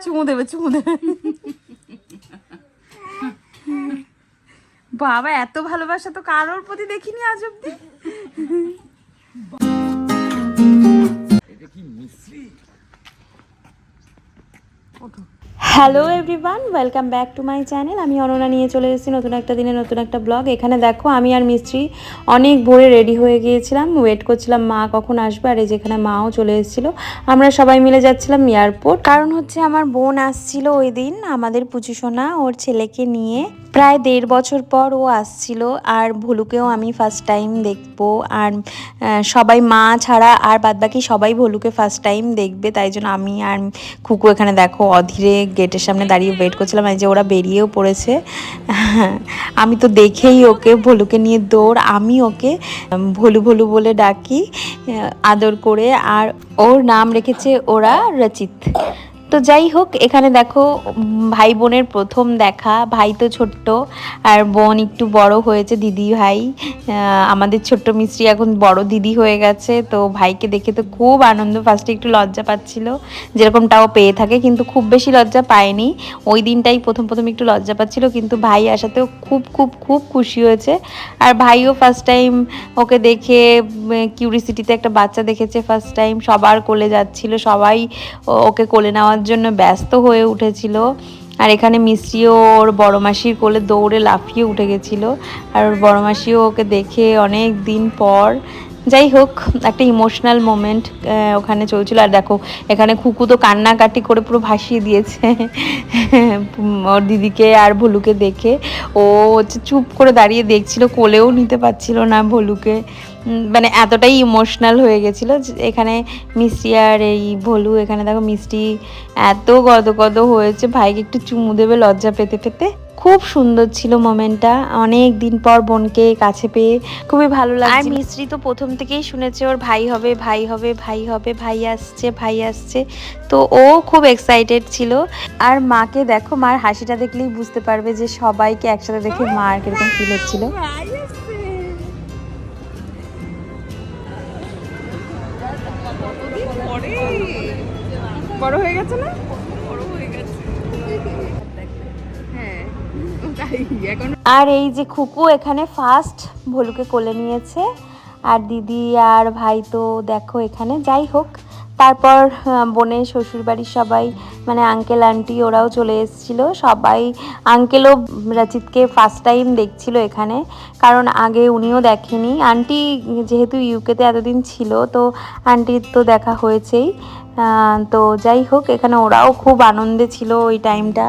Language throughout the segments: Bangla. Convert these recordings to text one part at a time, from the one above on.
চুমু দেবে বাবা, এত ভালোবাসা তো কারোর প্রতি দেখিনি আজ অব্দি। Hello everyone, welcome back to my channel. আমি অনন্যা নিয়ে চলে এসেছি নতুন একটা দিনে নতুন একটা ব্লগ। এখানে দেখো আমি আর মিস্ত্রি অনেক ভোরে রেডি হয়ে গিয়েছিলাম, ওয়েট করছিলাম মা কখন আসবে। আর এই যেখানে মাও চলে এসেছিলো, আমরা সবাই মিলে যাচ্ছিলাম এয়ারপোর্ট। কারণ হচ্ছে আমার বোন আসছিল ওই দিন, আমাদের পুচুসোনা ওর ছেলেকে নিয়ে। প্রায় 1.5 বছর পর ও আসছিল। আর ভলুকেও আমি ফার্স্ট টাইম দেখবো। আর সবাই মা ছাড়া আর বাদবাকি সবাই ভলুকে ফার্স্ট টাইম দেখবে, তাই জন্য আমি আর খুকু এখানে দেখো অধীরে গেটের সামনে দাঁড়িয়ে ওয়েট করছিলাম। এই যে ওরা বেরিয়েও পড়েছে। আমি তো দেখেই ওকে ভলুকে নিয়ে দৌড়, আমি ওকে ভলু ভলু বলে ডাকি আদর করে। আর ওর নাম রেখেছে ওরা রচিত। তো যাই হোক, এখানে দেখো ভাই বোনের প্রথম দেখা। ভাই তো ছোট্ট আর বোন একটু বড় হয়েছে, দিদি ভাই। আমাদের ছোট্ট মিস্ত্রি এখন বড় দিদি হয়ে গেছে। তো ভাইকে দেখে তো খুব আনন্দ। ফার্স্টে একটু লজ্জা পাচ্ছিল, যেরকমটাও পেয়ে থাকে, কিন্তু খুব বেশি লজ্জা পায়নি। ওই দিনটাই প্রথম একটু লজ্জা পাচ্ছিল, কিন্তু ভাই আসাতেও খুব খুব খুব খুশি হয়েছে। আর ভাইও ফার্স্ট টাইম ওকে দেখে কিউরিসিটিতে একটা বাচ্চা দেখেছে ফার্স্ট টাইম, সবার কোলে যাচ্ছিল, সবাই ওকে কোলে নেওয়ার জন্য ব্যস্ত হয়ে উঠেছিল। আর এখানে মিস্ত্রিও ওর বড় মাসির কোলে দৌড়ে লাফিয়ে উঠে গেছিল। আর ওর বড় মাসিও ওকে দেখে অনেক দিন পর। যাই হোক, একটা ইমোশনাল মোমেন্ট ওখানে চলছিল। আর দেখো এখানে খুকু তো কান্নাকাটি করে পুরো ভাসিয়ে দিয়েছে ওর দিদিকে আর ভলুকে দেখে। ও হচ্ছে চুপ করে দাঁড়িয়ে দেখছিল, কোলেও নিতে পারছিল না ভলুকে, মানে এতটাই ইমোশনাল হয়ে গেছিলো। এখানে মিষ্টি আর এই ভলু, এখানে দেখো মিষ্টি এত গদ হয়েছে, ভাইকে একটু চুমু দেবে লজ্জা পেতে পেতে। খুব সুন্দর ছিল মোমেন্টটা, অনেক দিন পর বোনকে কাছে পেয়ে খুবই ভালো লাগছে। আর মিস্ত্রি তো প্রথম থেকেই শুনেছে ওর ভাই হবে ভাই হবে ভাই হবে, ভাই আসছে, তো ও খুব এক্সাইটেড ছিল। আর মাকে দেখো, মার হাসিটা দেখলেই বুঝতে পারবে যে সবাইকে একসাথে দেখে মার কিরকম ফিল হচ্ছিল। বড় হয়ে গেছে না? আর এই যে খুকু এখানে ফার্স্ট ভলুকে কোলে নিয়েছে, আর দিদি আর ভাই তো দেখো এখানে। যাই হোক, তারপর বোনের শ্বশুরবাড়ির সবাই, মানে আঙ্কেল আন্টি ওরাও চলে এসেছিলো সবাই। আঙ্কেলও রচিতকে ফার্স্ট টাইম দেখছিল এখানে, কারণ আগে উনিও দেখেনি। আন্টি যেহেতু ইউকেতে এতদিন ছিল, তো আন্টির তো দেখা হয়েছেই। তো যাই হোক, এখানে ওরাও খুব আনন্দে ছিল ওই টাইমটা,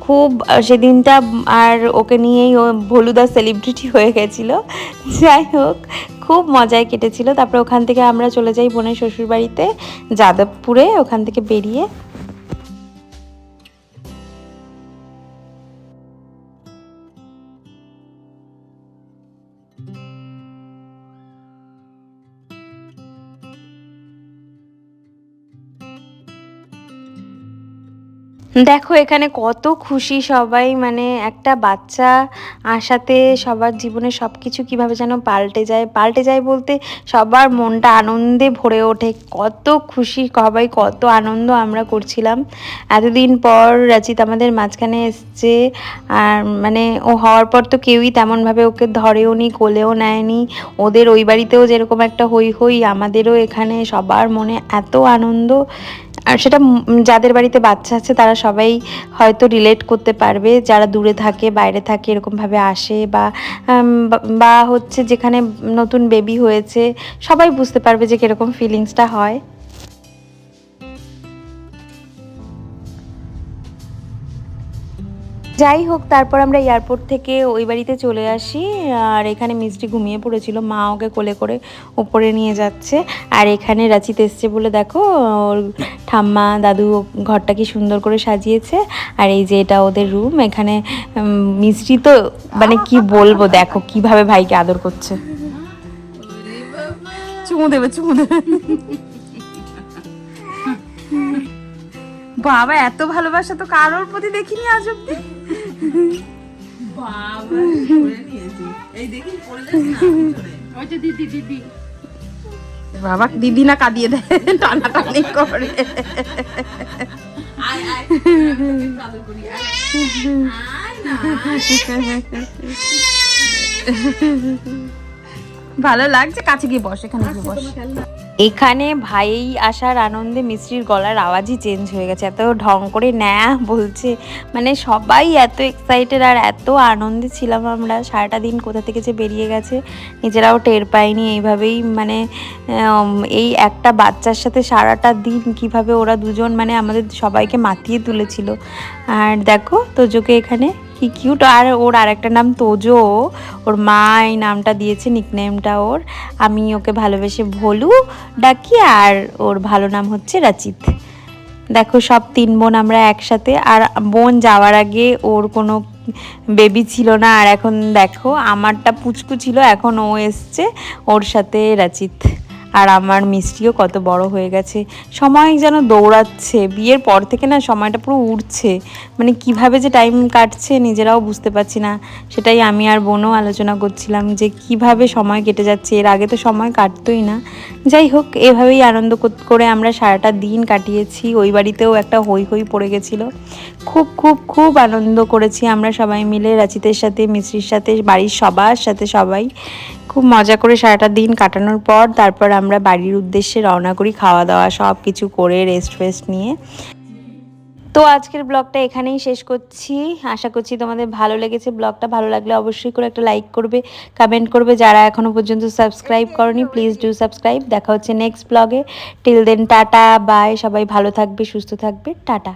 খুব সেদিনটা। আর ওকে নিয়েই ও ভলুদা সেলিব্রিটি হয়ে গেছিলো। যাই হোক, খুব মজায় কেটেছিল। তারপরে ওখান থেকে আমরা চলে যাই বোনের শ্বশুরবাড়িতে যাদবপুরে। ওখান থেকে বেরিয়ে দেখো এখানে কত খুশি সবাই, মানে একটা বাচ্চা আসাতে সবার জীবনে সব কিছু কীভাবে যেন পাল্টে যায় বলতে সবার মনটা আনন্দে ভরে ওঠে। কত খুশি সবাই, কত আনন্দ আমরা করছিলাম। এতদিন পর রচিত আমাদের মাঝখানে এসছে। আর মানে ও হওয়ার পর তো কেউই তেমনভাবে ওকে ধরেও নি, কোলেও নেয়নি। ওদের ওই বাড়িতেও যেরকম একটা হই, আমাদেরও এখানে সবার মনে এত আনন্দ। আর সেটা যাদের বাড়িতে বাচ্চা আছে তারা সবাই হয়তো রিলেট করতে পারবে, যারা দূরে থাকে বাইরে থাকে এরকমভাবে আসে, বা হচ্ছে যেখানে নতুন বেবি হয়েছে, সবাই বুঝতে পারবে যে কীরকম ফিলিংসটা হয়। যাই হোক, তারপর আমরা এয়ারপোর্ট থেকে ওই বাড়িতে চলে আসি। আর এখানে মিষ্টি ঘুমিয়ে পড়েছিল, মা ওকে কোলে করে উপরে নিয়ে যাচ্ছে। আর এখানে রচিত এসছে বলে দেখো ওর ঠাম্মা দাদু ঘরটা কি সুন্দর করে সাজিয়েছে। আর এই যে এটা ওদের রুম। এখানে মিষ্টি তো মানে কি বলবো, দেখো কিভাবে ভাইকে আদর করছে, চুমু দেবে বাবা, এত ভালোবাসা তো কারোর প্রতি দেখিনি আজ অব্দি। বাবা দিদি না কাঁদিয়ে দেয়, টানাটানি করে। ভালো লাগছে, কাছে গিয়ে বস, এখানে গিয়ে বস। এখানে ভাই আসার আনন্দে মিষ্টির গলার আওয়াজই চেঞ্জ হয়ে গেছে, এত ঢং করে ন্যা বলছে, মানে সবাই এত এক্সাইটেড আর এত আনন্দে ছিলাম আমরা। সারাটা দিন কোথা থেকে যে বেরিয়ে গেছে নিজেরাও টের পাইনি। এইভাবেই মানে এই একটা বাচ্চার সাথে সারাটা দিন কিভাবে ওরা দুজন মানে আমাদের সবাইকে মাতিয়ে তুলেছিল। আর দেখো তোজোকে এখানে কি কিউট, আর ওর আরেকটা নাম তোজো, ওর মা এই নামটা দিয়েছে, নিকনেমটা ওর। আমি ওকে ভালোবেসে ভোলু ডাকি, আর ওর ভালো নাম হচ্ছে রাচিত। দেখো সব 3 বোন আমরা একসাথে, আর বোন যাওয়ার আগে ওর কোনো বেবি ছিল না, আর এখন দেখো আমারটা পুচকু ছিল, এখন ও এসছে ওর সাথে রাচিত। আর আমার মিষ্টিও কত বড় হয়ে গেছে, সময় যেন দৌড়াচ্ছে। বিয়ের পর থেকে না সময়টা পুরো উড়ছে, মানে কিভাবে যে টাইম কাটছে নিজেরাও বুঝতে পারছি না। সেটাই আমি আর বোনও আলোচনা করছিলাম যে কিভাবে সময় কেটে যাচ্ছে, এর আগে তো সময় কাটতোই না। যাই হোক, এভাবেই আনন্দ করে আমরা সারাটা দিন কাটিয়েছি। ওই বাড়িতেও একটা হই হই পড়ে গেছিলো, খুব খুব খুব আনন্দ করেছি আমরা সবাই মিলে, রাচিতের সাথে, মিশ্রির সাথে, বাড়ির সবার সাথে সবাই খুব মজা করে সারাটা দিন কাটানোর পর তারপর আমরা বাড়ির উদ্দেশ্যে রওনা করি, খাওয়া দাওয়া সব কিছু করে রেস্ট ফেস্ট নিয়ে। তো আজকের ব্লগটা এখানেই শেষ করছি, আশা করছি তোমাদের ভালো লেগেছে। ব্লগটা ভালো লাগলে অবশ্যই করে একটা লাইক করবে, কমেন্ট করবে। যারা এখনও পর্যন্ত সাবস্ক্রাইব করনি প্লিজ ডু সাবস্ক্রাইব। দেখা হচ্ছে নেক্সট ব্লগে। টিল দেন টাটা বাই, সবাই ভালো থাকবে, সুস্থ থাকবে, টাটা।